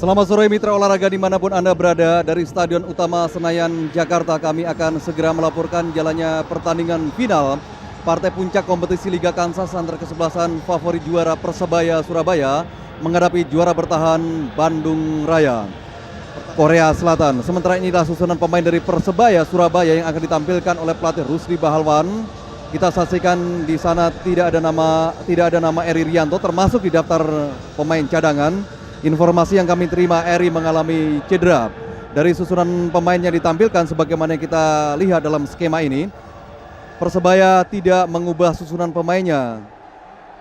Selamat sore mitra olahraga dimanapun Anda berada. Dari Stadion Utama Senayan, Jakarta, kami akan segera melaporkan jalannya pertandingan final partai puncak kompetisi Liga Kansas antara kesebelasan favorit juara Persebaya Surabaya menghadapi juara bertahan Bandung Raya Korea Selatan. Sementara inilah susunan pemain dari Persebaya Surabaya yang akan ditampilkan oleh pelatih Rusdi Bahalwan. Kita saksikan di sana tidak ada nama Eri Rianto termasuk di daftar pemain cadangan. Informasi yang kami terima, Eri mengalami cedera. Dari susunan pemain yang ditampilkan sebagaimana yang kita lihat dalam skema ini, Persebaya tidak mengubah susunan pemainnya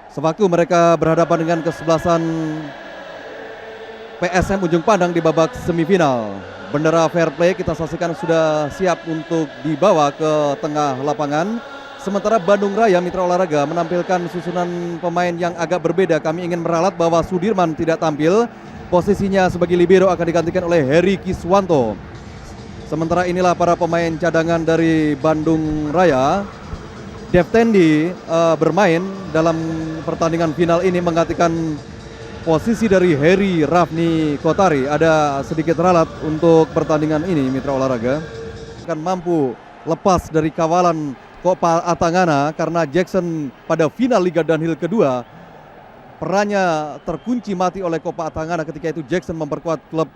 sewaktu mereka berhadapan dengan kesebelasan PSM Ujung Pandang di babak semifinal. Bendera fair play kita saksikan sudah siap untuk dibawa ke tengah lapangan. Sementara Bandung Raya mitra olahraga menampilkan susunan pemain yang agak berbeda. Kami ingin meralat bahwa Sudirman tidak tampil. Posisinya sebagai libero akan digantikan oleh Heri Kiswanto. Sementara inilah para pemain cadangan dari Bandung Raya. Dev Tendi bermain dalam pertandingan final ini menggantikan posisi dari Heri Rafni Kotari. Ada sedikit ralat untuk pertandingan ini mitra olahraga. Akan mampu lepas dari kawalan Kopa Atangana karena Jackson pada final Liga Downhill kedua perannya terkunci mati oleh Kopa Atangana ketika itu Jackson memperkuat klub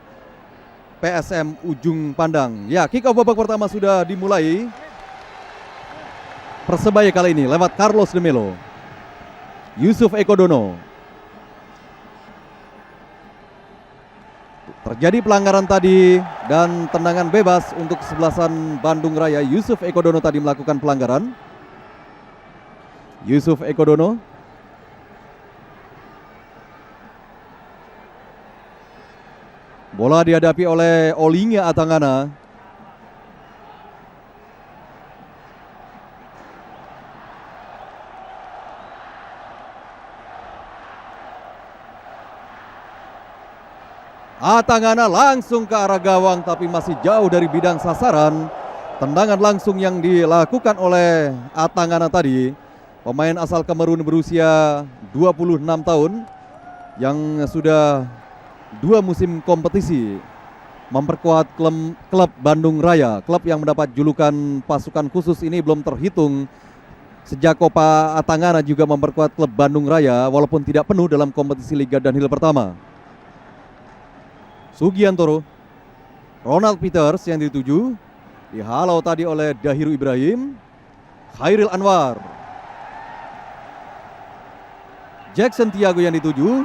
PSM Ujung Pandang. Ya, kick off babak pertama sudah dimulai. Persebaya kali ini lewat Carlos de Melo, Yusuf Ekodono. Terjadi pelanggaran tadi dan tendangan bebas untuk kesebelasan Bandung Raya. Yusuf Ekodono tadi melakukan pelanggaran. Yusuf Ekodono. Bola dihadapi oleh Olinga Atangana. Atangana langsung ke arah gawang tapi masih jauh dari bidang sasaran. Tendangan langsung yang dilakukan oleh Atangana tadi, pemain asal Kamerun berusia 26 tahun yang sudah 2 musim kompetisi memperkuat klub Bandung Raya. Klub yang mendapat julukan pasukan khusus ini belum terhitung sejak Kopa Atangana juga memperkuat klub Bandung Raya walaupun tidak penuh dalam kompetisi Liga Downhill pertama. Sugiantoro, Ronald Peters yang dituju, dihalau tadi oleh Dahiru Ibrahim, Khairil Anwar, Jackson Tiago yang dituju,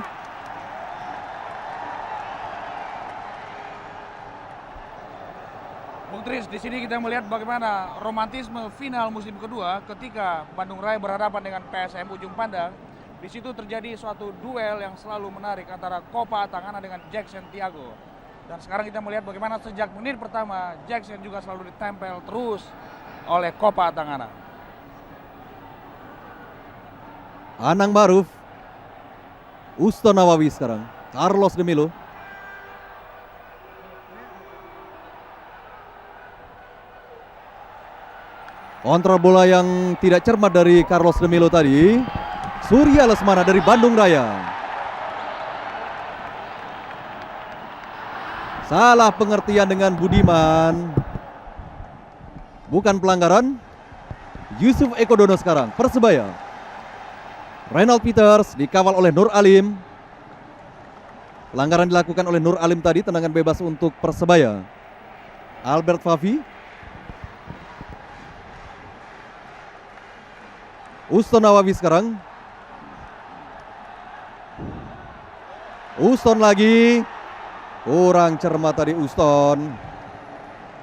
Bung Tris, di sini kita melihat bagaimana romantisme final musim kedua ketika Bandung Raya berhadapan dengan PSM Ujung Pandang. Di situ terjadi suatu duel yang selalu menarik antara Kopa Atangana dengan Jackson Tiago. Dan sekarang kita melihat bagaimana sejak menit pertama Jackson juga selalu ditempel terus oleh Kopa Atangana. Anang Maruf, Usto Nawawi sekarang, Carlos de Melo. Kontrol bola yang tidak cermat dari Carlos de Melo tadi. Surya Lesmana dari Bandung Raya. Salah pengertian dengan Budiman. Bukan pelanggaran. Yusuf Ekodono sekarang, Persebaya. Ronald Peters dikawal oleh Nur Alim. Pelanggaran dilakukan oleh Nur Alim tadi, tendangan bebas untuk Persebaya. Albert Favi. Uston Nawawi sekarang. Uston lagi. Kurang cermat tadi Uston.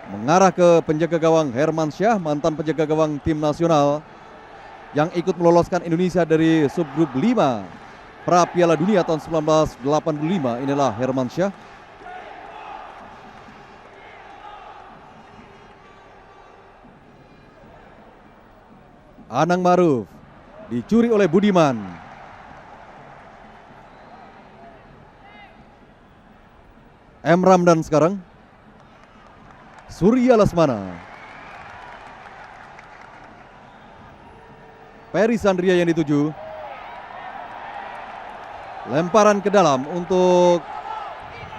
Mengarah ke penjaga gawang Herman Syah, mantan penjaga gawang tim nasional yang ikut meloloskan Indonesia dari subgrup 5 pra Piala Dunia tahun 1985. Inilah Herman Syah. Anang Maruf dicuri oleh Budiman. M. Ramdan sekarang. Surya Lesmana. Peri Sandria yang dituju. Lemparan ke dalam untuk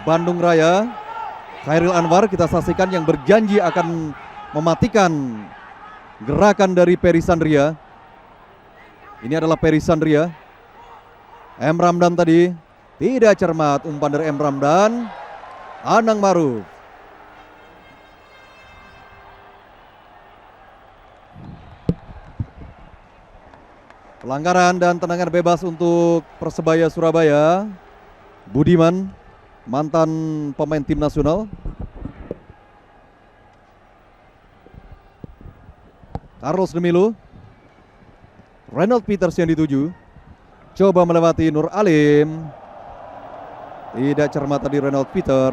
Bandung Raya. Khairil Anwar kita saksikan yang berjanji akan mematikan gerakan dari Peri Sandria. Ini adalah Peri Sandria. M. Ramdan tadi tidak cermat umpan dari M. Ramdan. Anang Maruf. Pelanggaran dan tendangan bebas untuk Persebaya Surabaya. Budiman, mantan pemain tim nasional. Carlos Demilo. Reynold Peters yang dituju. Coba melewati Nur Alim. Tidak cermat tadi Reynold Peter.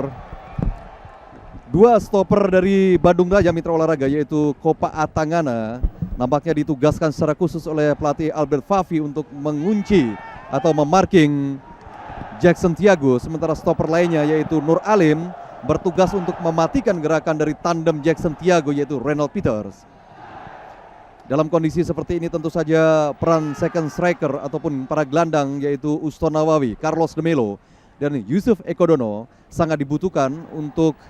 Dua stopper dari Bandung Raya Mitra Olahraga yaitu Kopa Atangana nampaknya ditugaskan secara khusus oleh pelatih Albert Fafi untuk mengunci atau memarking Jackson Tiago, sementara stopper lainnya yaitu Nur Alim bertugas untuk mematikan gerakan dari tandem Jackson Tiago yaitu Reynold Peters. Dalam kondisi seperti ini tentu saja peran second striker ataupun para gelandang yaitu Uston Nawawi, Carlos Demelo dan Yusuf Ekodono sangat dibutuhkan untuk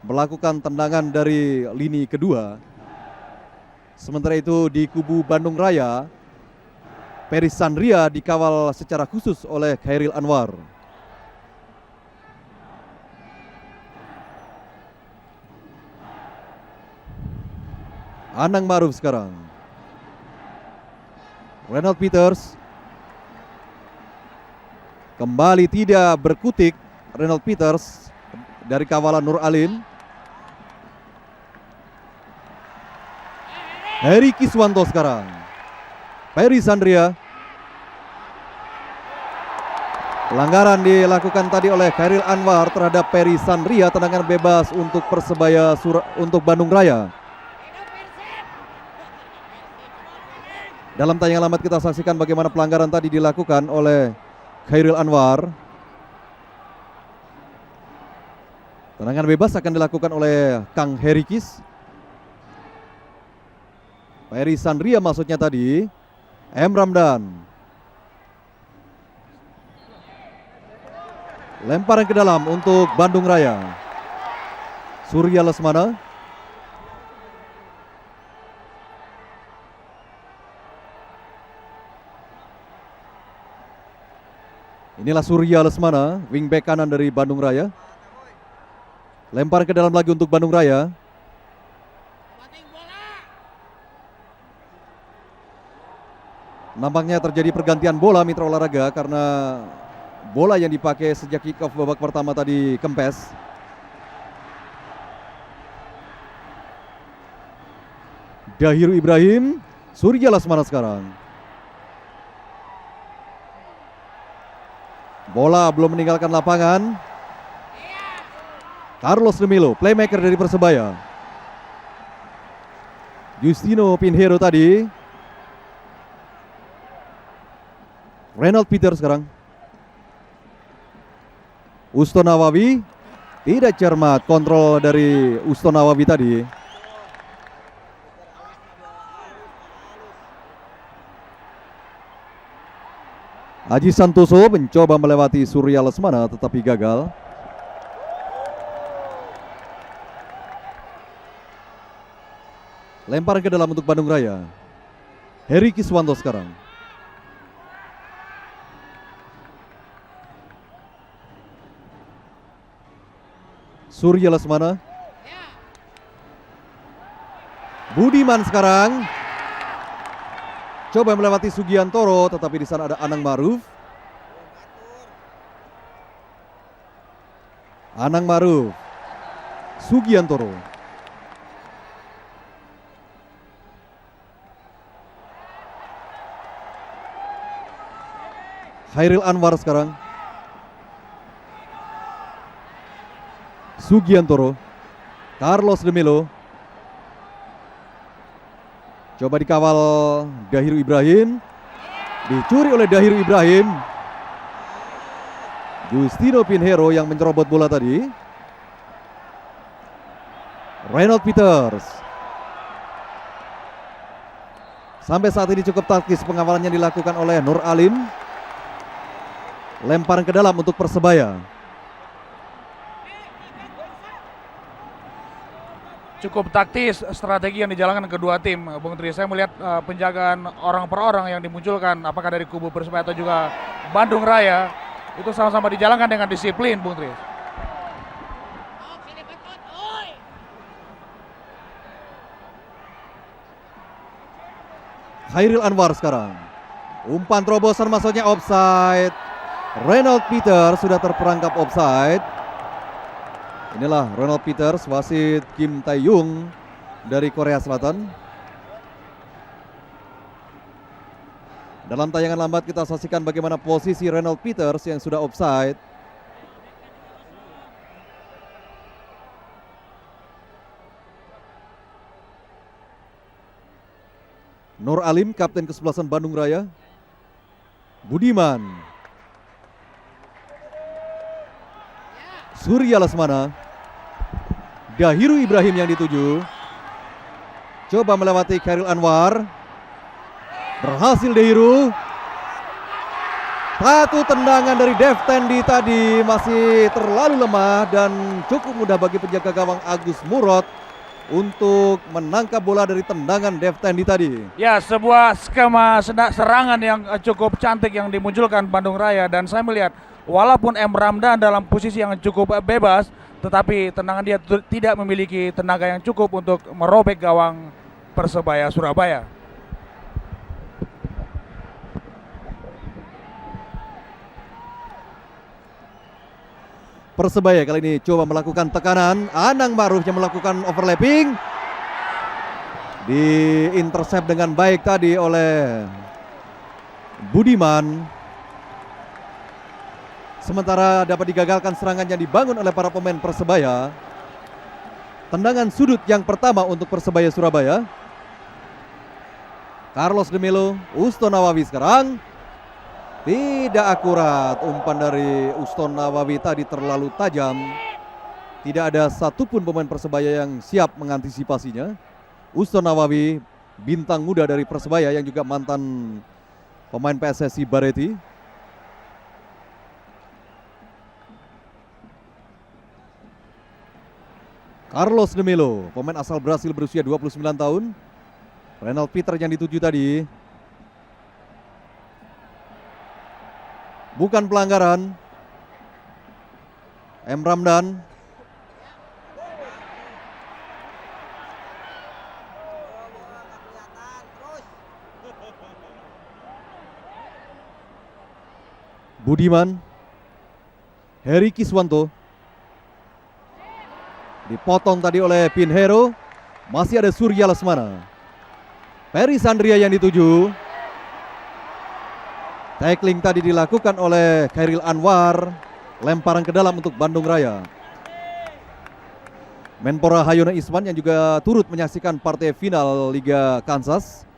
melakukan tendangan dari lini kedua. Sementara itu di kubu Bandung Raya, Peri Sandria dikawal secara khusus oleh Khairil Anwar. Anang Maruf sekarang. Reynold Peters kembali tidak berkutik. Reynold Peters dari kawalan Nur Alim. Heri Kiswanto sekarang. Peri Sandria. Pelanggaran dilakukan tadi oleh Khairil Anwar terhadap Peri Sandria. Tendangan bebas untuk Persebaya untuk Bandung Raya. Dalam tayang alamat kita saksikan bagaimana pelanggaran tadi dilakukan oleh Khairil Anwar. Tendangan bebas akan dilakukan oleh Kang Herikis. Peri Sandria maksudnya tadi. M. Ramdan. Lemparan ke dalam untuk Bandung Raya. Surya Lesmana. Inilah Surya Lesmana, wingback kanan dari Bandung Raya. Lempar ke dalam lagi untuk Bandung Raya. Nampaknya terjadi pergantian bola Mitra Olahraga karena bola yang dipakai sejak kick off babak pertama tadi kempes. Dahiru Ibrahim, Surya Lesmana sekarang. Bola belum meninggalkan lapangan. Carlos Demilo, playmaker dari Persebaya. Justino Pinheiro tadi. Reynold Peter sekarang. Uston Nawawi. Tidak cermat kontrol dari Uston Nawawi tadi. Aji Santoso mencoba melewati Surya Lesmana tetapi gagal. Lemparan ke dalam untuk Bandung Raya. Heri Kiswanto sekarang. Surya Lesmana. Budiman sekarang. Coba melewati Sugiantoro tetapi di sana ada Anang Maruf. Anang Maruf. Sugiantoro. Khairil Anwar sekarang. Sugiantoro. Carlos Demelo. Coba dikawal Dahiru Ibrahim. Dicuri oleh Dahiru Ibrahim. Justino Pinheiro yang mencerobot bola tadi. Reynold Peters. Sampai saat ini cukup taktis pengawalannya dilakukan oleh Nur Alim. Lemparan ke dalam untuk Persebaya. cukup taktis strategi yang dijalankan kedua tim, Bung Tri. Saya melihat penjagaan orang per orang yang dimunculkan, apakah dari kubu Persebaya atau juga Bandung Raya, itu sama-sama dijalankan dengan disiplin, Bung Tri. Khairil Anwar sekarang. Umpan terobosan masuknya offside. Ronald Peters sudah terperangkap offside. Inilah Ronald Peters, wasit Kim Tae-yung dari Korea Selatan. Dalam tayangan lambat kita saksikan bagaimana posisi Ronald Peters yang sudah offside. Nur Alim, kapten ke-11 Bandung Raya. Budiman. Surya Lesmana. Dahiru Ibrahim yang dituju. Coba melewati Khairil Anwar. Berhasil Dahiru. Satu tendangan dari Deftendi tadi masih terlalu lemah dan cukup mudah bagi penjaga gawang Agus Murad untuk menangkap bola dari tendangan Deftendi tadi. Ya, sebuah skema serangan yang cukup cantik yang dimunculkan Bandung Raya, dan saya melihat walaupun M. Ramdan dalam posisi yang cukup bebas, tetapi tendangan dia tidak memiliki tenaga yang cukup untuk merobek gawang Persebaya Surabaya. Persebaya kali ini coba melakukan tekanan. Anang Ma'ruf yang melakukan overlapping. Di-intercept dengan baik tadi oleh Budiman. Sementara dapat digagalkan serangan yang dibangun oleh para pemain Persebaya. Tendangan sudut yang pertama untuk Persebaya Surabaya. Carlos de Melo, Uston Nawawi sekarang. Tidak akurat, umpan dari Uston Nawawi tadi terlalu tajam. Tidak ada satupun pemain Persebaya yang siap mengantisipasinya. Uston Nawawi, bintang muda dari Persebaya yang juga mantan pemain PSSI Bareti. Carlos de Melo, pemain asal Brasil berusia 29 tahun. Ronald Peters yang dituju tadi. Bukan pelanggaran. M. Ramdan. Budiman. Heri Kiswanto. Dipotong tadi oleh Pinheiro. Masih ada Surya Lesmana. Ferry Sandria yang dituju. Tackling tadi dilakukan oleh Khairil Anwar. Lemparan ke dalam untuk Bandung Raya. Menpora Hayona Isman yang juga turut menyaksikan partai final Liga Kansas.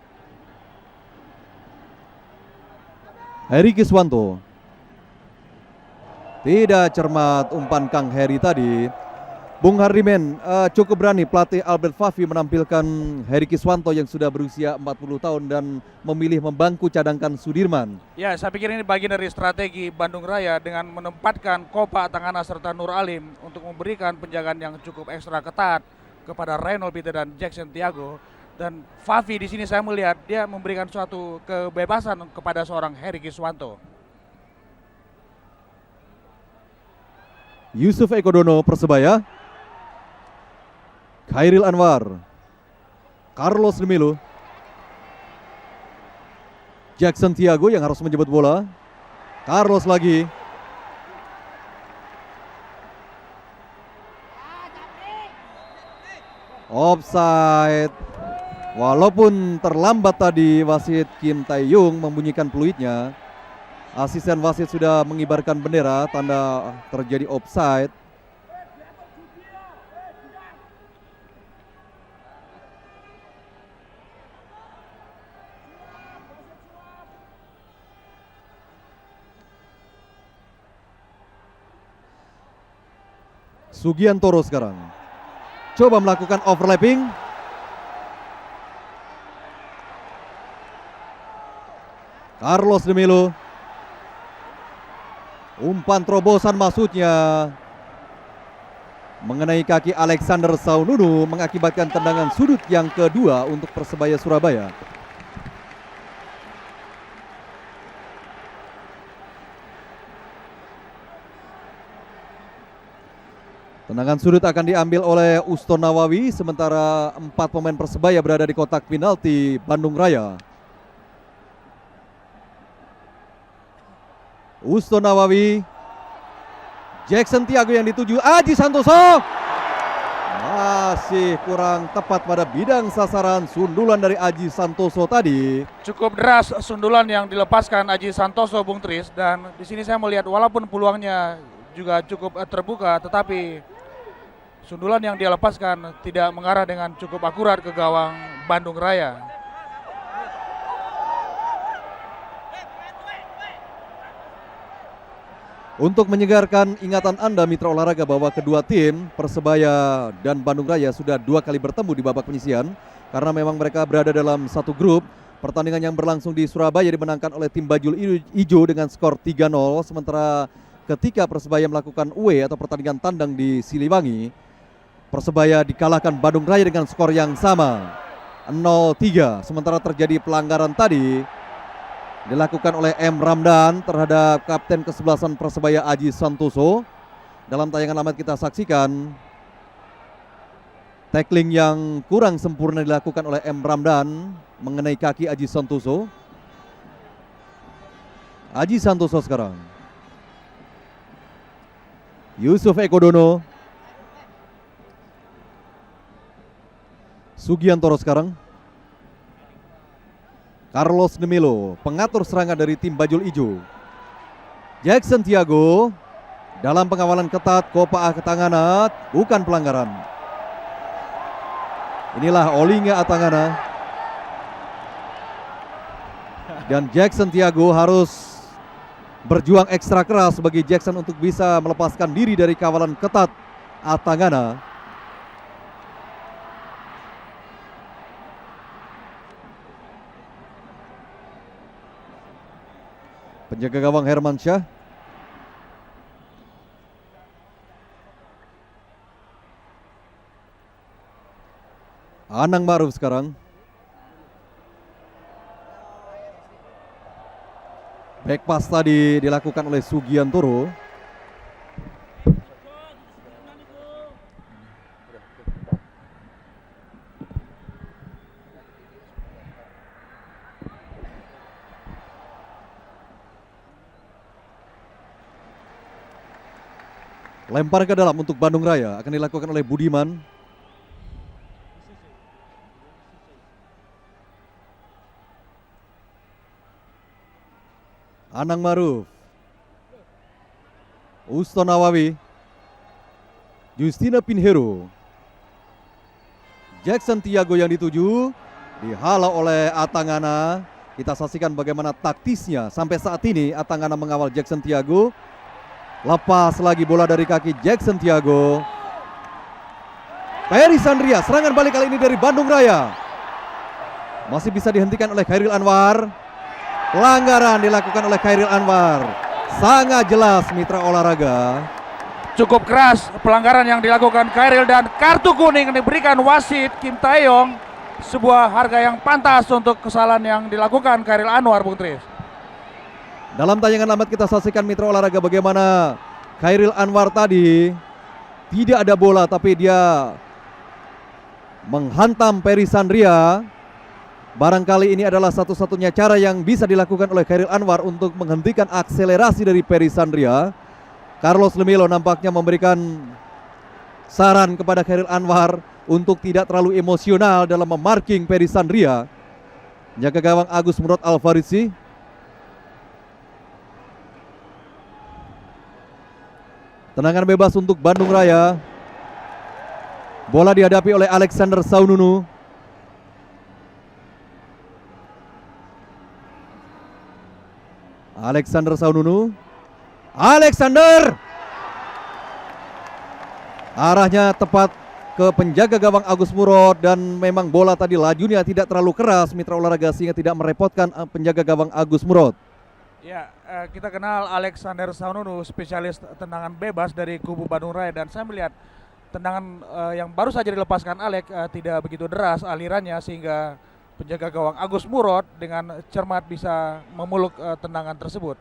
Heri Kiswanto. Tidak cermat umpan Kang Heri tadi. Bung Hardimen, cukup berani pelatih Albert Fafi menampilkan Heri Kiswanto yang sudah berusia 40 tahun dan memilih membangku cadangkan Sudirman. Ya, saya pikir ini bagian dari strategi Bandung Raya dengan menempatkan Kopa Tangana serta Nur Alim untuk memberikan penjagaan yang cukup ekstra ketat kepada Ronald Peters dan Jackson Tiago. Dan Fafi di sini saya melihat dia memberikan suatu kebebasan kepada seorang Heri Kiswanto. Yusuf Ekodono Persebaya. Khairil Anwar. Carlos de Melo. Jackson Tiago yang harus menjemput bola. Carlos lagi. Offside. Walaupun terlambat tadi wasit Kim Tae-yung membunyikan peluitnya. Asisten wasit sudah mengibarkan bendera tanda terjadi offside. Sugiantoro sekarang coba melakukan overlapping. Carlos de Melo. Umpan terobosan maksudnya. mengenai kaki Alexander Saununu mengakibatkan tendangan sudut yang kedua untuk Persebaya Surabaya. Tendangan sudut akan diambil oleh Uston Nawawi, sementara 4 pemain Persebaya berada di kotak penalti Bandung Raya. Uston Nawawi, Jackson Tiago yang dituju, Aji Santoso masih kurang tepat pada bidang sasaran. Sundulan dari Aji Santoso tadi Cukup deras sundulan yang dilepaskan Aji Santoso, Bung Tris, dan di sini saya melihat walaupun peluangnya juga cukup terbuka, tetapi sundulan yang dia lepaskan tidak mengarah dengan cukup akurat ke gawang Bandung Raya. untuk menyegarkan ingatan Anda mitra olahraga bahwa kedua tim Persebaya dan Bandung Raya sudah 2 kali bertemu di babak penyisihan, karena memang mereka berada dalam satu grup. Pertandingan yang berlangsung di Surabaya dimenangkan oleh tim Bajul Ijo dengan skor 3-0, sementara ketika Persebaya melakukan away atau pertandingan tandang di Siliwangi, Persebaya dikalahkan Bandung Raya dengan skor yang sama 0-3. Sementara terjadi pelanggaran tadi dilakukan oleh M. Ramdan terhadap kapten kesebelasan Persebaya Aji Santoso. Dalam tayangan amat kita saksikan tackling yang kurang sempurna dilakukan oleh M. Ramdan mengenai kaki Aji Santoso. Aji Santoso sekarang, Yusuf Ekodono, Sugiantoro sekarang, Carlos Nemelo, pengatur serangan dari tim Bajul Ijo. Jackson Tiago dalam pengawalan ketat Kopa Atangana, bukan pelanggaran. Inilah Olinga Atangana. Dan Jackson Tiago harus berjuang ekstra keras bagi Jackson untuk bisa melepaskan diri dari kawalan ketat Atangana. Penjaga gawang Hermansyah. Anang Ma'ruf sekarang. Back pass tadi dilakukan oleh Sugiantoro. Lempar ke dalam untuk Bandung Raya akan dilakukan oleh Budiman. Anang Ma'ruf, Uston Nawawi, Justina Pinheiro, Jackson Tiago yang dituju, dihalau oleh Atangana. Kita saksikan bagaimana taktisnya sampai saat ini. Atangana mengawal Jackson Tiago. Lepas lagi bola dari kaki Jackson Tiago. Peri Sandria, serangan balik kali ini dari Bandung Raya. Masih bisa dihentikan oleh Khairil Anwar. Pelanggaran dilakukan oleh Khairil Anwar. Sangat jelas mitra olahraga. Cukup keras pelanggaran yang dilakukan Khairil dan kartu kuning diberikan wasit Kim Taeyong. Sebuah harga yang pantas untuk kesalahan yang dilakukan Khairil Anwar, Bung Tris. Dalam tayangan amat kita saksikan mitra olahraga bagaimana Khairil Anwar tadi tidak ada bola tapi dia menghantam Peri Sandria. Barangkali ini adalah satu-satunya cara yang bisa dilakukan oleh Khairil Anwar untuk menghentikan akselerasi dari Peri Sandria. Carlos Lemelo nampaknya memberikan saran kepada Khairil Anwar untuk tidak terlalu emosional dalam memarking Peri Sandria. Jaga gawang Agus Murad Alfarisi. Tendangan bebas untuk Bandung Raya. Bola dihadapi oleh Alexander Saununu. Alexander Saununu. Alexander! Arahnya tepat ke penjaga gawang Agus Murad dan memang bola tadi lajunya tidak terlalu keras mitra olahraga sehingga tidak merepotkan penjaga gawang Agus Murad. Ya, kita kenal Alexander Saununu, spesialis tendangan bebas dari kubu Bandung Raya, dan saya melihat tendangan yang baru saja dilepaskan Alek tidak begitu deras alirannya sehingga penjaga gawang Agus Murad dengan cermat bisa memuluk tendangan tersebut.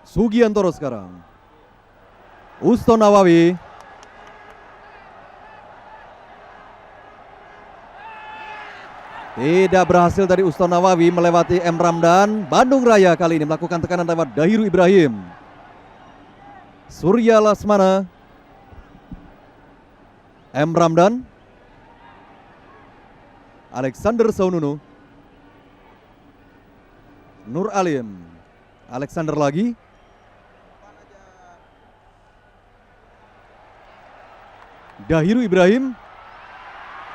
Sugiantoro sekarang. Uston Nawawi. Tidak berhasil dari Uston Nawawi melewati M. Ramdan. Bandung Raya kali ini melakukan tekanan lewat Dahiru Ibrahim. Surya Lasmana. M. Ramdan. Alexander Saununu. Nur Alim. Alexander lagi. Dahiru Ibrahim.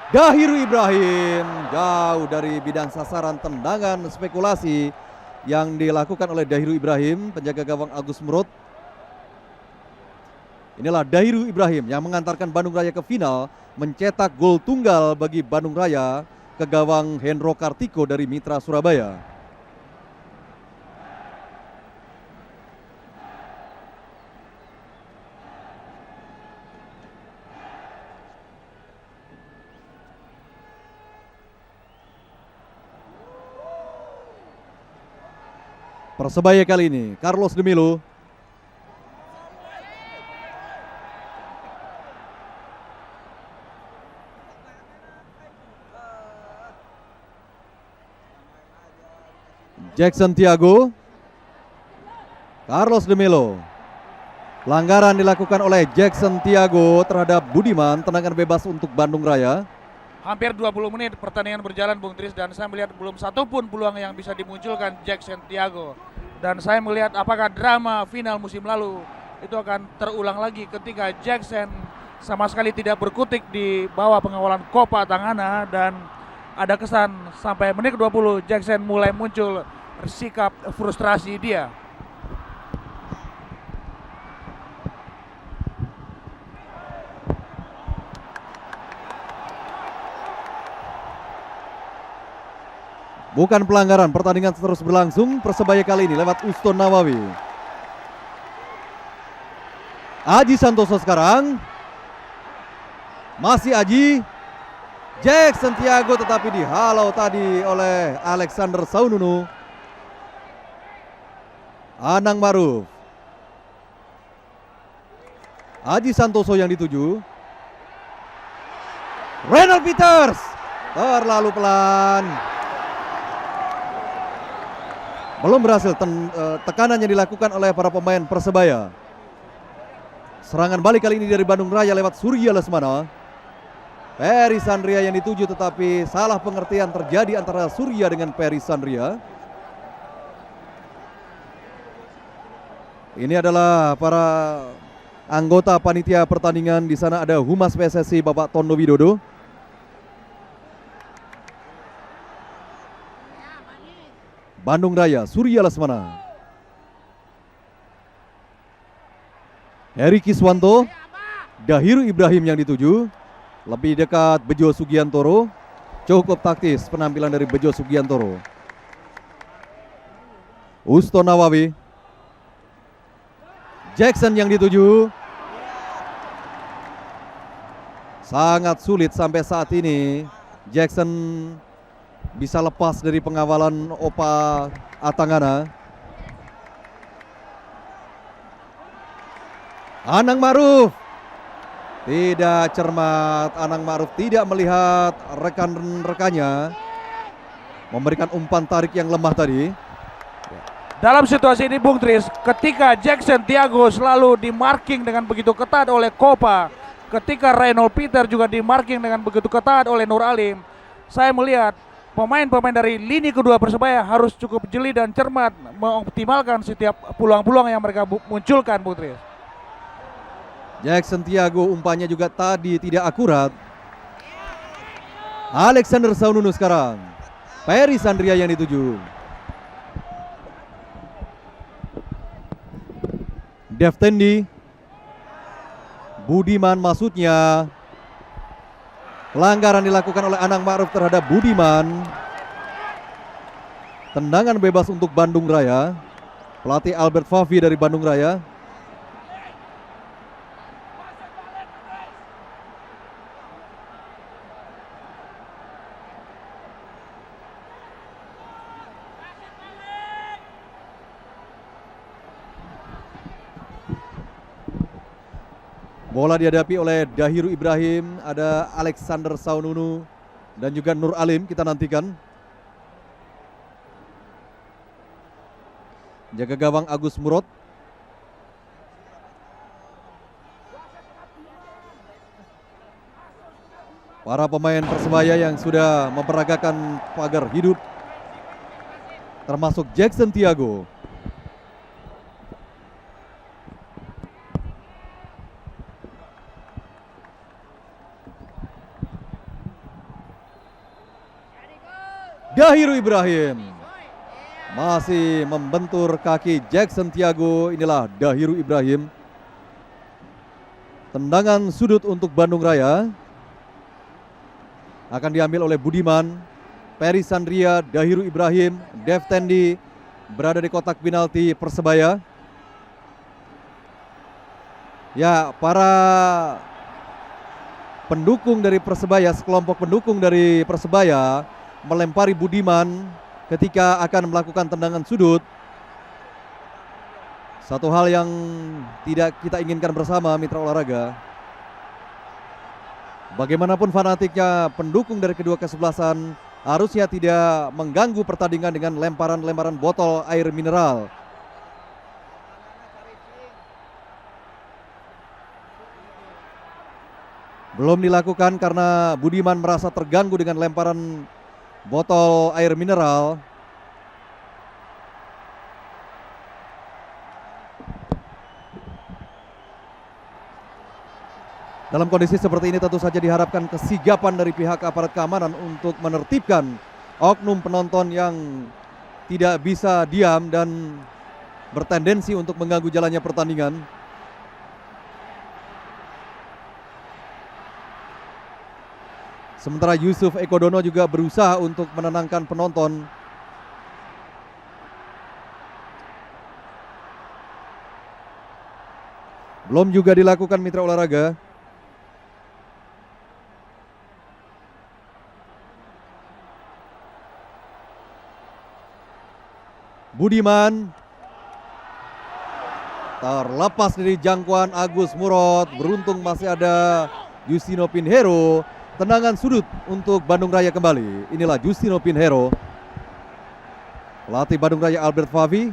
Dahiru Ibrahim jauh dari bidang sasaran tendangan spekulasi yang dilakukan oleh Dahiru Ibrahim, penjaga gawang Agus Murad. Inilah Dahiru Ibrahim yang mengantarkan Bandung Raya ke final, mencetak gol tunggal bagi Bandung Raya ke gawang Hendro Kartiko dari Mitra Surabaya. Persebaya kali ini Carlos de Milo. Jackson Tiago. Carlos de Milo. Pelanggaran dilakukan oleh Jackson Tiago terhadap Budiman, tendangan bebas untuk Bandung Raya. Hampir 20 menit pertandingan berjalan Bung Tris dan saya melihat belum satupun peluang yang bisa dimunculkan Jackson Tiago. Dan saya melihat apakah drama final musim lalu itu akan terulang lagi ketika Jackson sama sekali tidak berkutik di bawah pengawalan Kopa Tangana dan ada kesan sampai menit ke-20 Jackson mulai muncul sikap frustrasi dia. Bukan pelanggaran, pertandingan terus berlangsung. Persebaya kali ini lewat Uston Nawawi. Aji Santoso sekarang. Masih Aji. Jackson Tiago tetapi dihalau tadi oleh Alexander Saununu. Anang Maruf. Aji Santoso yang dituju. Renal Peters. Terlalu pelan. Belum berhasil tekanan yang dilakukan oleh para pemain Persebaya. Serangan balik kali ini dari Bandung Raya lewat Surya Lesmana. Peri Sandria yang dituju tetapi salah pengertian terjadi antara Surya dengan Peri Sandria. Ini adalah para anggota panitia pertandingan. Di sana ada Humas PSSI Bapak Tondo Widodo. Bandung Raya, Surya Lesmana. Heri Kiswanto. Dahiru Ibrahim yang dituju. Lebih dekat Bejo Sugiantoro. Cukup taktis penampilan dari Bejo Sugiantoro. Uston Nawawi. Jackson yang dituju. Sangat sulit sampai saat ini Jackson bisa lepas dari pengawalan Opa Atangana. Anang Maruf tidak cermat. Anang Maruf tidak melihat rekan-rekannya memberikan umpan tarik yang lemah tadi. Dalam situasi ini Bung Tris, ketika Jackson Tiago selalu dimarking dengan begitu ketat oleh Kopa, ketika Reynold Peter juga dimarking dengan begitu ketat oleh Nur Alim, saya melihat pemain-pemain dari lini kedua Persebaya harus cukup jeli dan cermat mengoptimalkan setiap peluang-peluang yang mereka munculkan, Bung Tris. Jackson Tiago umpannya juga tadi tidak akurat. Alexander Saununu sekarang. Peri Sandria yang dituju. Deftendi. Budiman maksudnya. Pelanggaran dilakukan oleh Anang Ma'ruf terhadap Budiman. Tendangan bebas untuk Bandung Raya. Pelatih Albert Favi dari Bandung Raya. Bola dihadapi oleh Dahiru Ibrahim, ada Alexander Saununu dan juga Nur Alim, kita nantikan. Jaga gawang Agus Murad. Para pemain Persebaya yang sudah memperagakan pagar hidup, termasuk Jackson Tiago. Dahiru Ibrahim masih membentur kaki Jackson Tiago. Inilah Dahiru Ibrahim. Tendangan sudut untuk Bandung Raya akan diambil oleh Budiman. Peri Sandria, Dahiru Ibrahim, Dev Tendi berada di kotak penalti Persebaya. Ya, para pendukung dari Persebaya, sekelompok pendukung dari Persebaya melempari Budiman ketika akan melakukan tendangan sudut. Satu hal yang tidak kita inginkan bersama mitra olahraga. Bagaimanapun fanatiknya pendukung dari kedua kesebelasan, harusnya tidak mengganggu pertandingan dengan lemparan-lemparan botol air mineral. Belum dilakukan karena Budiman merasa terganggu dengan lemparan botol air mineral. Dalam kondisi seperti ini tentu saja diharapkan kesigapan dari pihak aparat keamanan untuk menertibkan oknum penonton yang tidak bisa diam dan bertendensi untuk mengganggu jalannya pertandingan. Sementara Yusuf Ekodono juga berusaha untuk menenangkan penonton. Belum juga dilakukan mitra olahraga. Budiman terlepas dari jangkauan Agus Murad. Beruntung masih ada Justino Pinheiro. Tendangan sudut untuk Bandung Raya kembali. Inilah Justino Pinheiro, pelatih Bandung Raya Albert Favi.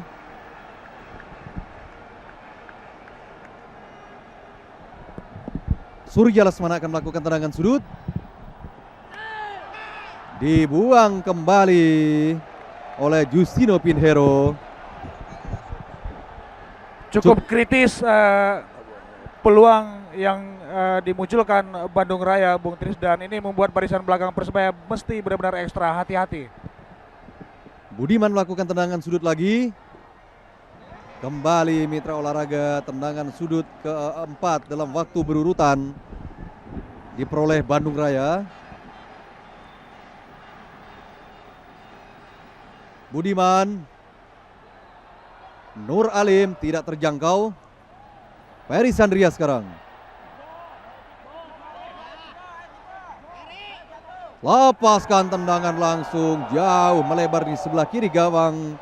Surya Lesmana akan melakukan tendangan sudut. Dibuang kembali oleh Justino Pinheiro. Cukup kritis peluang yang dimunculkan Bandung Raya, Bung Tris, dan ini membuat barisan belakang Persebaya mesti benar-benar ekstra hati-hati. Budiman melakukan tendangan sudut lagi. Kembali mitra olahraga, tendangan sudut keempat dalam waktu berurutan diperoleh Bandung Raya. Budiman, Nur Alim tidak terjangkau. Peri Sandria sekarang. Lepaskan tendangan langsung jauh melebar di sebelah kiri gawang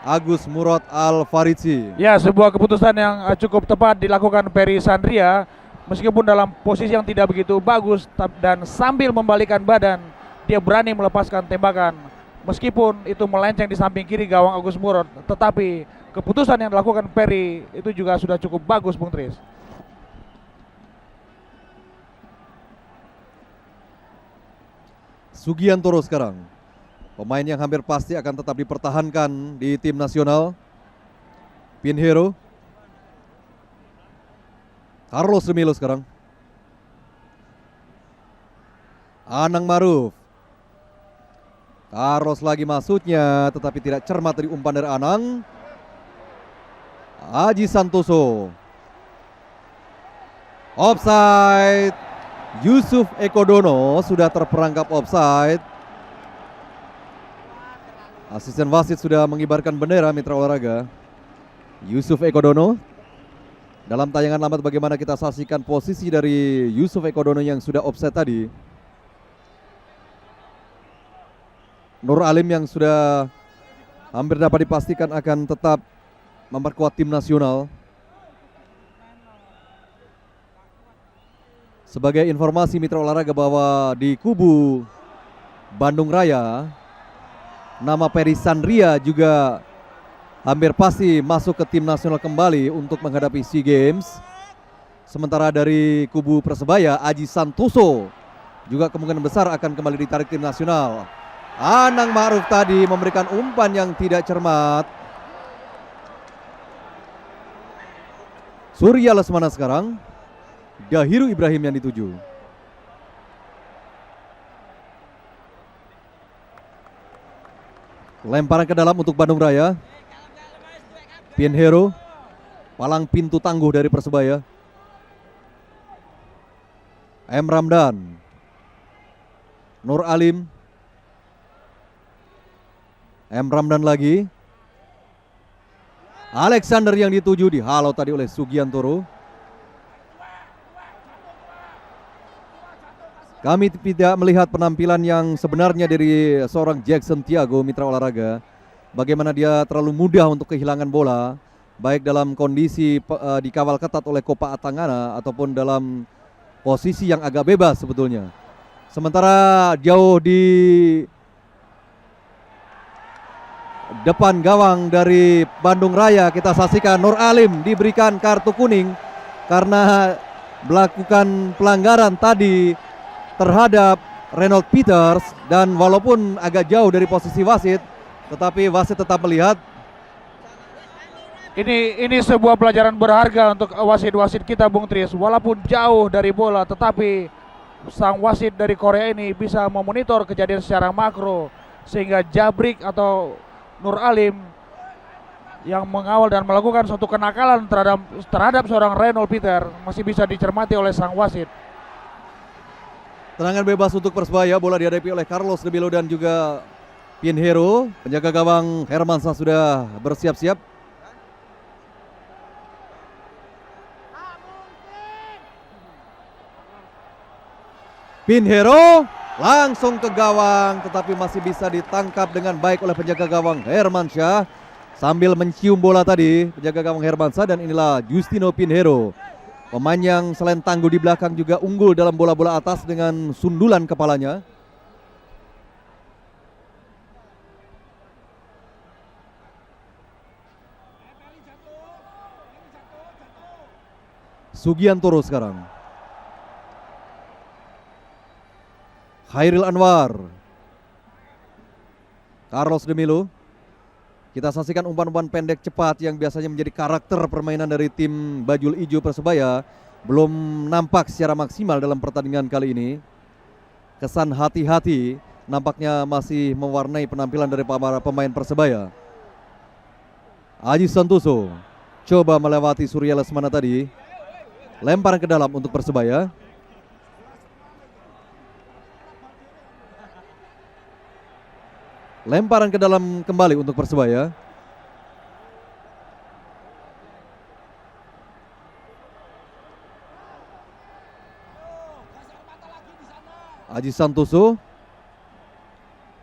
Agus Murad Al-Faridzi. Ya, sebuah keputusan yang cukup tepat dilakukan Peri Sandria meskipun dalam posisi yang tidak begitu bagus, dan sambil membalikan badan dia berani melepaskan tembakan meskipun itu melenceng di samping kiri gawang Agus Murad, tetapi keputusan yang dilakukan Peri itu juga sudah cukup bagus, Bung Tris. Sugiantoro sekarang, pemain yang hampir pasti akan tetap dipertahankan di tim nasional. Pinheiro, Carlos Remilo sekarang. Anang Maruf. Carlos lagi masuknya, tetapi tidak cermat dari umpan dari Anang. Aji Santoso. Offside. Yusuf Ekodono sudah terperangkap offside. Asisten wasit sudah mengibarkan bendera mitra olahraga. Yusuf Ekodono. Dalam tayangan lambat bagaimana kita saksikan posisi dari Yusuf Ekodono yang sudah offside tadi. Nur Alim yang sudah hampir dapat dipastikan akan tetap memperkuat tim nasional. Sebagai informasi mitra olahraga bahwa di kubu Bandung Raya, nama Peri Sandria juga hampir pasti masuk ke tim nasional kembali untuk menghadapi SEA Games. Sementara dari kubu Persebaya, Aji Santoso juga kemungkinan besar akan kembali ditarik tim nasional. Anang Ma'ruf tadi memberikan umpan yang tidak cermat. Surya Lesmana sekarang, Dahiru Ibrahim yang dituju. Lemparan ke dalam untuk Bandung Raya. Pinheiro, palang pintu tangguh dari Persebaya. M. Ramdan, Nur Alim, M. Ramdan lagi. Alexander yang dituju, dihalau tadi oleh Sugiantoro. Kami tidak melihat penampilan yang sebenarnya dari seorang Jackson Tiago, mitra olahraga. Bagaimana dia terlalu mudah untuk kehilangan bola, baik dalam kondisi dikawal ketat oleh Kopa Atangana ataupun dalam posisi yang agak bebas sebetulnya. Sementara jauh di depan gawang dari Bandung Raya, kita saksikan Nur Alim diberikan kartu kuning karena melakukan pelanggaran tadi terhadap Reynold Peters, dan walaupun agak jauh dari posisi wasit, tetapi wasit tetap melihat. Ini sebuah pelajaran berharga untuk wasit-wasit kita, Bung Tris. Walaupun jauh dari bola, tetapi sang wasit dari Korea ini bisa memonitor kejadian secara makro, sehingga Jabrik atau Nur Alim yang mengawal dan melakukan suatu kenakalan terhadap seorang Reynold Peter masih bisa dicermati oleh sang wasit. Tendangan bebas untuk Persebaya, bola dihadapi oleh Carlos de Milo dan juga Pinheiro. Penjaga gawang Hermansyah sudah bersiap-siap. Pinheiro langsung ke gawang, tetapi masih bisa ditangkap dengan baik oleh penjaga gawang Hermansyah sambil mencium bola tadi penjaga gawang Hermansyah. Dan inilah Justino Pinheiro, pemain yang selain tangguh di belakang juga unggul dalam bola-bola atas dengan sundulan kepalanya. Sugiantoro sekarang. Khairil Anwar, Carlos de Milo. Kita saksikan umpan-umpan pendek cepat yang biasanya menjadi karakter permainan dari tim Bajul Ijo Persebaya. Belum nampak secara maksimal dalam pertandingan kali ini. Kesan hati-hati nampaknya masih mewarnai penampilan dari para pemain Persebaya. Aji Santoso coba melewati Surya Lesmana tadi. Lemparan ke dalam untuk Persebaya. Lemparan ke dalam kembali untuk Persebaya. Aji Santoso.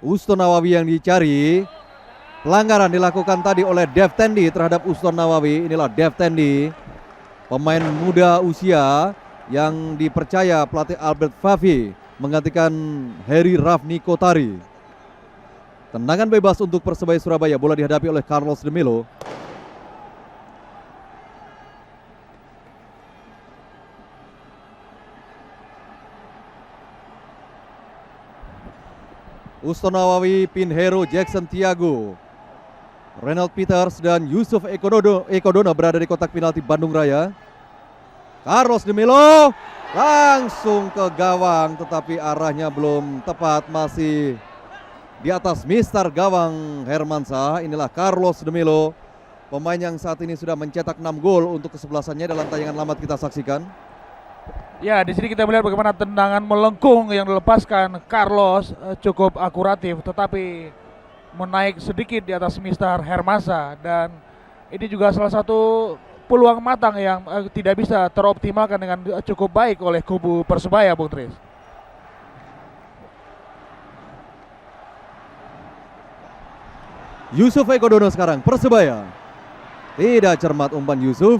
Uston Nawawi yang dicari. Pelanggaran dilakukan tadi oleh Dev Tendi terhadap Uston Nawawi. Inilah Dev Tendi, pemain muda usia yang dipercaya pelatih Albert Favi menggantikan Heri Rafni Kotari. Tendangan bebas untuk Persebaya Surabaya, bola dihadapi oleh Carlos de Milo. Uston Nawawi, Pinheiro, Jackson Tiago, Reynold Peters dan Yusuf Ekodono berada di kotak penalti Bandung Raya. Carlos de Milo langsung ke gawang, tetapi arahnya belum tepat, masih di atas mister gawang Hermansyah. Inilah Carlos de Milo, pemain yang saat ini sudah mencetak 6 gol untuk kesebelasannya dalam tayangan lambat kita saksikan. Ya, di sini kita melihat bagaimana tendangan melengkung yang dilepaskan Carlos cukup akuratif, tetapi menaik sedikit di atas mister Hermansyah, dan ini juga salah satu peluang matang yang tidak bisa teroptimalkan dengan cukup baik oleh kubu Persebaya, Bung Tris. Yusuf Ekodono sekarang, Persebaya. Tidak cermat umpan Yusuf.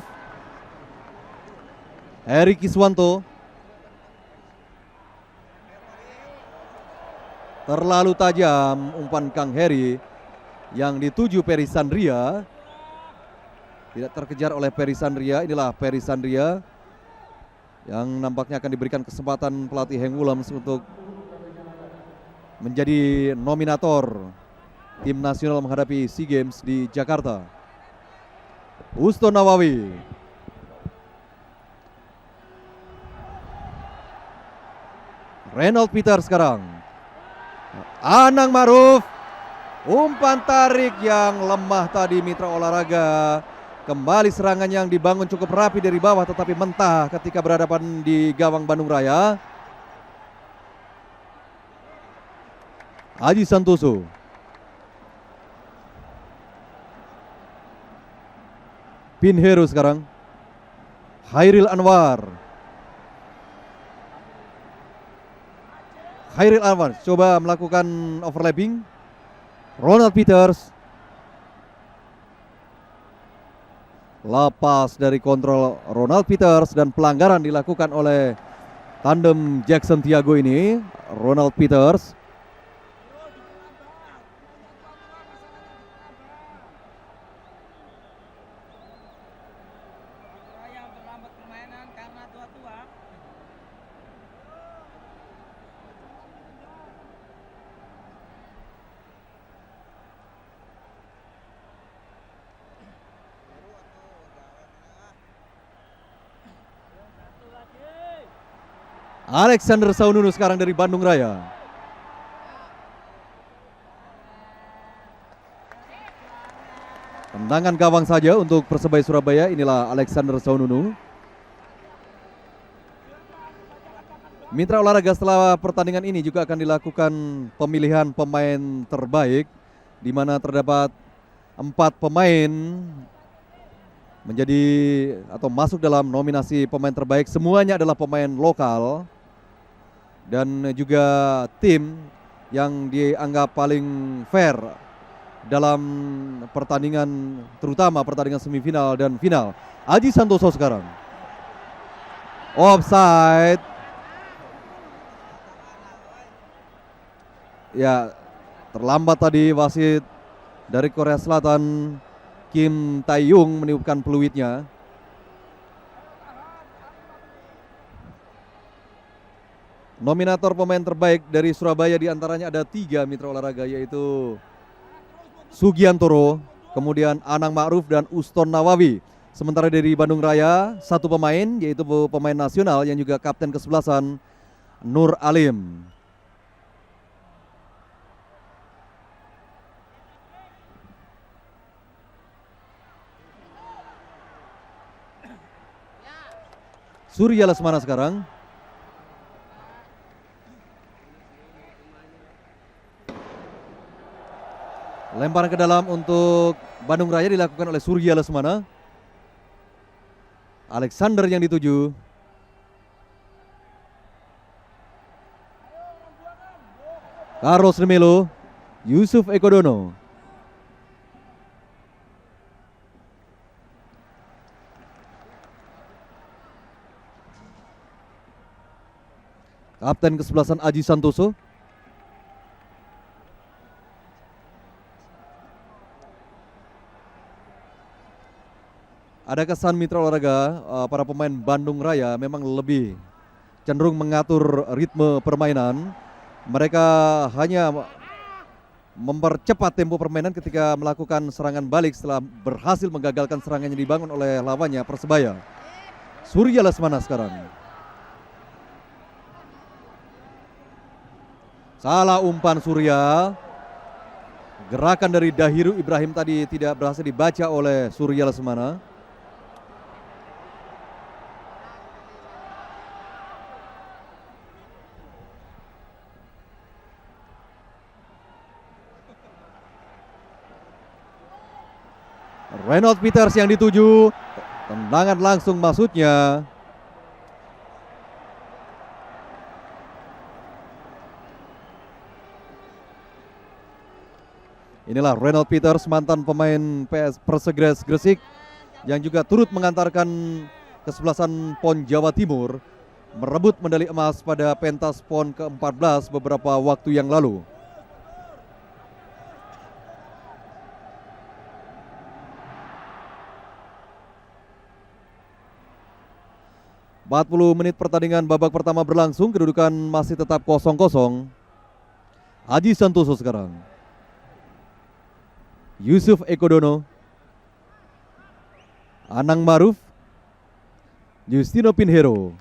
Heri Kiswanto. Terlalu tajam umpan Kang Heri yang dituju Peri Sandria. Tidak terkejar oleh Peri Sandria. Inilah Peri Sandria yang nampaknya akan diberikan kesempatan pelatih Heng Willems untuk menjadi nominator tim nasional menghadapi SEA Games di Jakarta. Uston Nawawi. Reynold Peter sekarang. Anang Ma'ruf. Umpan tarik yang lemah tadi mitra olahraga. Kembali serangan yang dibangun cukup rapi dari bawah tetapi mentah ketika berhadapan di gawang Bandung Raya. Aji Santoso. Pinheiro sekarang. Hairil Anwar. Hairil Anwar coba melakukan overlapping. Ronald Peters. Lepas dari kontrol Ronald Peters dan pelanggaran dilakukan oleh tandem Jackson Tiago ini. Ronald Peters. Alexander Saununu sekarang dari Bandung Raya. Tendangan gawang saja untuk Persebaya Surabaya. Inilah Alexander Saununu. Mitra olahraga, setelah pertandingan ini juga akan dilakukan pemilihan pemain terbaik, di mana terdapat 4 pemain menjadi atau masuk dalam nominasi pemain terbaik. Semuanya adalah pemain lokal dan juga tim yang dianggap paling fair dalam pertandingan, terutama pertandingan semifinal dan final. Aji Santoso sekarang. Offside. Ya, terlambat tadi wasit dari Korea Selatan Kim Tae-yung meniupkan peluitnya. Nominator pemain terbaik dari Surabaya diantaranya ada 3 mitra olahraga, yaitu Sugiantoro, kemudian Anang Ma'ruf dan Uston Nawawi. Sementara dari Bandung Raya 1 pemain, yaitu pemain nasional yang juga kapten kesebelasan Nur Alim. Surya Lesmana sekarang. Lemparan ke dalam untuk Bandung Raya dilakukan oleh Surya Lesmana. Alexander yang dituju. Carlos de Melo. Yusuf Ekodono. Kapten kesebelasan Aji Santoso. Ada kesan mitra olahraga, para pemain Bandung Raya memang lebih cenderung mengatur ritme permainan. Mereka hanya mempercepat tempo permainan ketika melakukan serangan balik setelah berhasil menggagalkan serangan yang dibangun oleh lawannya Persebaya. Surya Lesmana sekarang. Salah umpan Surya. Gerakan dari Dahiru Ibrahim tadi tidak berhasil dibaca oleh Surya Lesmana. Reynold Peters yang dituju. Tendangan langsung maksudnya. Inilah Reynold Peters, mantan pemain PS Persegres Gresik yang juga turut mengantarkan kesebelasan PON Jawa Timur merebut medali emas pada pentas PON ke-14 beberapa waktu yang lalu. ...40 menit pertandingan babak pertama berlangsung, kedudukan masih tetap 0-0. Aji Santoso sekarang. Yusuf Ekodono. Anang Maruf. Justino Pinheiro.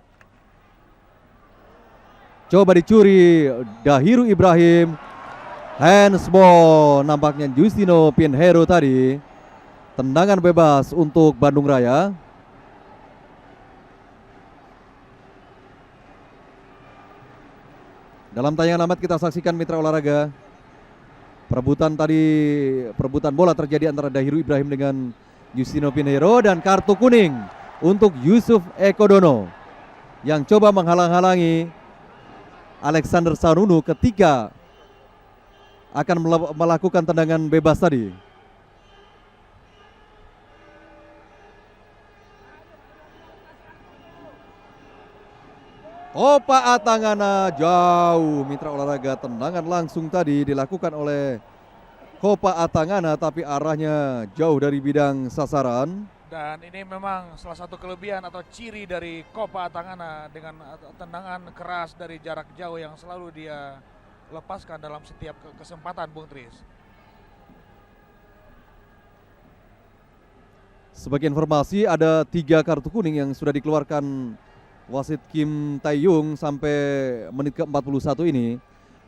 Coba dicuri Dahiru Ibrahim. Handsball nampaknya Justino Pinheiro tadi. Tendangan bebas untuk Bandung Raya. Dalam tayangan amat kita saksikan mitra olahraga. Perebutan bola terjadi antara Dahiru Ibrahim dengan Justino Pinheiro, dan kartu kuning untuk Yusuf Ekodono yang coba menghalang-halangi Alexander Sanunu ketika akan melakukan tendangan bebas tadi. Kopa Atangana jauh mitra olahraga, tendangan langsung tadi dilakukan oleh Kopa Atangana tapi arahnya jauh dari bidang sasaran. Dan ini memang salah satu kelebihan atau ciri dari Kopa Atangana dengan tendangan keras dari jarak jauh yang selalu dia lepaskan dalam setiap kesempatan, Bung Tris. Sebagai informasi, ada 3 kartu kuning yang sudah dikeluarkan wasit Kim Tae-yung sampai menit ke-41 ini.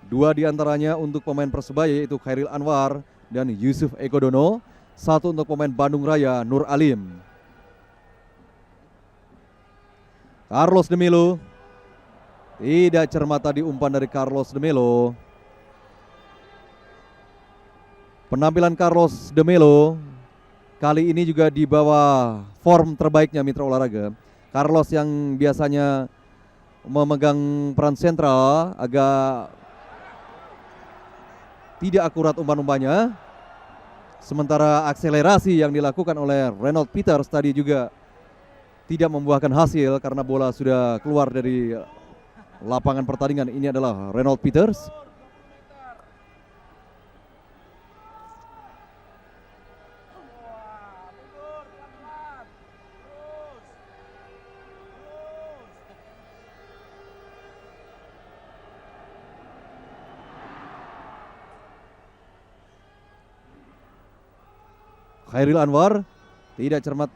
2 diantaranya untuk pemain Persebaya yaitu Khairil Anwar dan Yusuf Ekodono. 1 untuk pemain Bandung Raya Nur Alim. Carlos de Melo. Tidak cermat tadi umpan dari Carlos de Melo. Penampilan Carlos de Melo kali ini juga di bawah form terbaiknya mitra olahraga. Carlos yang biasanya memegang peran sentral agak tidak akurat umpan-umpannya. Sementara akselerasi yang dilakukan oleh Reynold Peters tadi juga tidak membuahkan hasil karena bola sudah keluar dari lapangan pertandingan. Ini adalah Reynold Peters. Khairil Anwar, tidak cermat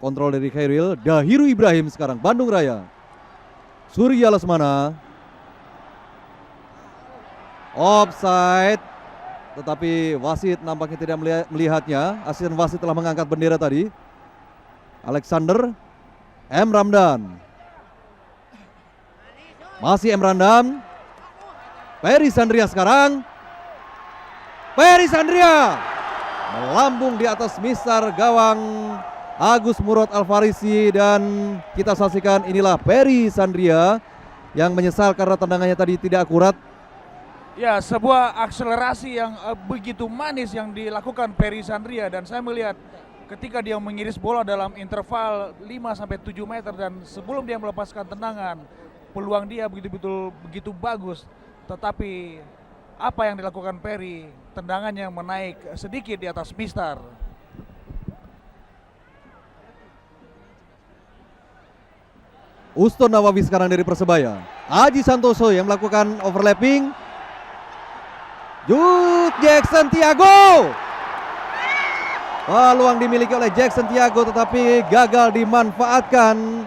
kontrol dari Khairil. Dahiru Ibrahim sekarang, Bandung Raya. Surya Lesmana. Offside, tetapi wasit nampaknya tidak melihatnya. Asisten wasit telah mengangkat bendera tadi. Alexander M. Ramdan. Masih M. Ramdan. Peri Sandria sekarang. Peri Sandria melambung di atas misar gawang Agus Murad Alfarisi, dan kita saksikan inilah Peri Sandria yang menyesal karena tendangannya tadi tidak akurat. Ya, sebuah akselerasi yang begitu manis yang dilakukan Peri Sandria, dan saya melihat ketika dia mengiris bola dalam interval 5-7 meter dan sebelum dia melepaskan tendangan, peluang dia begitu bagus, tetapi apa yang dilakukan Peri, tendangannya menaik sedikit di atas mistar. Uston Nawawi sekarang dari Persebaya. Aji Santoso yang melakukan overlapping. Jackson Tiago. Peluang dimiliki oleh Jackson Tiago tetapi gagal dimanfaatkan.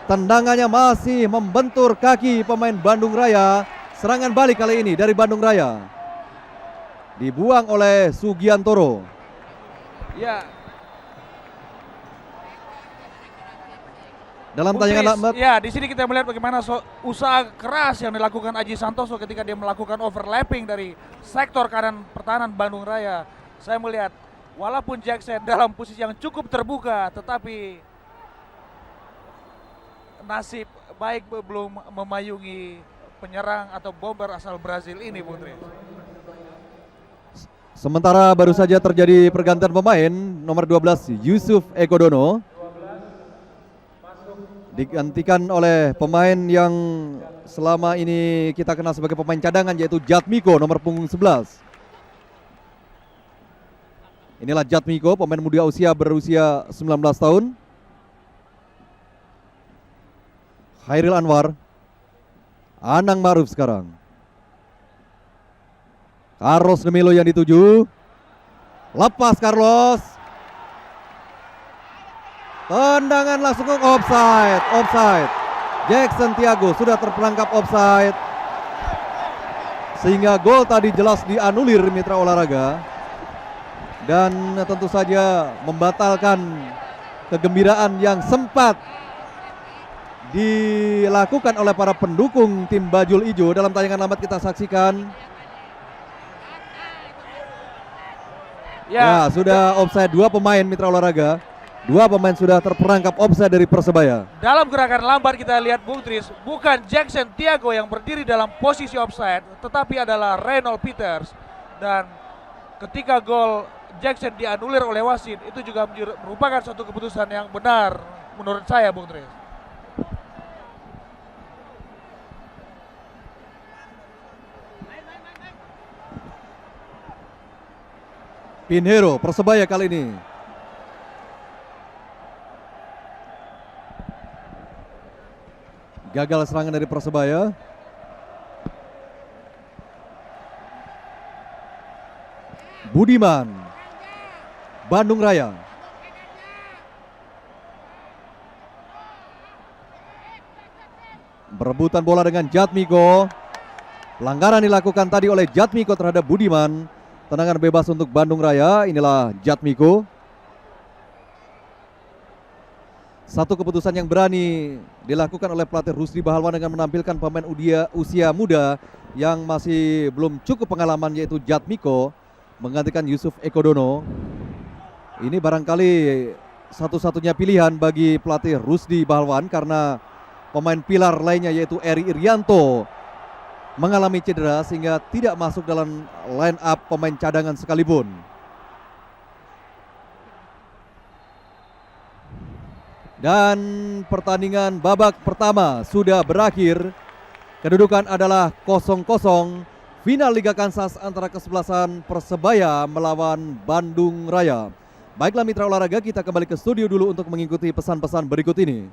Tendangannya masih membentur kaki pemain Bandung Raya. Serangan balik kali ini dari Bandung Raya. Dibuang oleh Sugiantoro. Ya. Dalam tayangan ya, di sini kita melihat bagaimana usaha keras yang dilakukan Aji Santoso ketika dia melakukan overlapping dari sektor kanan pertahanan Bandung Raya. Saya melihat walaupun Jackson dalam posisi yang cukup terbuka, tetapi nasib baik belum memayungi penyerang atau bomber asal Brazil ini, Putri. Sementara baru saja terjadi pergantian pemain. Nomor 12 Yusuf Ekodono digantikan oleh pemain yang selama ini kita kenal sebagai pemain cadangan, yaitu Jatmiko nomor punggung 11. Inilah Jatmiko, pemain muda berusia 19 tahun. Khairil Anwar, Anang Maruf sekarang. Carlos de Melo yang dituju. Lepas Carlos. Tendangan langsung ke offside. Offside. Jackson Tiago sudah terperangkap offside. Sehingga gol tadi jelas dianulir mitra olahraga. Dan tentu saja membatalkan kegembiraan yang sempat dilakukan oleh para pendukung tim Bajul Ijo. Dalam tayangan lambat kita saksikan. Ya, sudah offside 2 pemain mitra olahraga. 2 pemain sudah terperangkap offside dari Persebaya. Dalam gerakan lambat kita lihat Bung Tris, bukan Jackson Tiago yang berdiri dalam posisi offside, tetapi adalah Reynold Peters. Dan ketika gol Jackson dianulir oleh wasit, itu juga merupakan suatu keputusan yang benar menurut saya, Bung Tris. Pinheiro, Persebaya kali ini. Gagal serangan dari Persebaya. Budiman, Bandung Raya. Berebutan bola dengan Jatmiko. Pelanggaran dilakukan tadi oleh Jatmiko terhadap Budiman. Tendangan bebas untuk Bandung Raya. Inilah Jatmiko. Satu keputusan yang berani dilakukan oleh pelatih Rusdi Bahalwan dengan menampilkan pemain usia muda yang masih belum cukup pengalaman, yaitu Jatmiko, menggantikan Yusuf Ekodono. Ini barangkali satu-satunya pilihan bagi pelatih Rusdi Bahalwan karena pemain pilar lainnya yaitu Eri Irianto mengalami cedera sehingga tidak masuk dalam line up pemain cadangan sekalipun. Dan pertandingan babak pertama sudah berakhir. Kedudukan adalah 0-0. Final Liga Kansas antara kesebelasan Persebaya melawan Bandung Raya. Baiklah mitra olahraga, kita kembali ke studio dulu untuk mengikuti pesan-pesan berikut ini.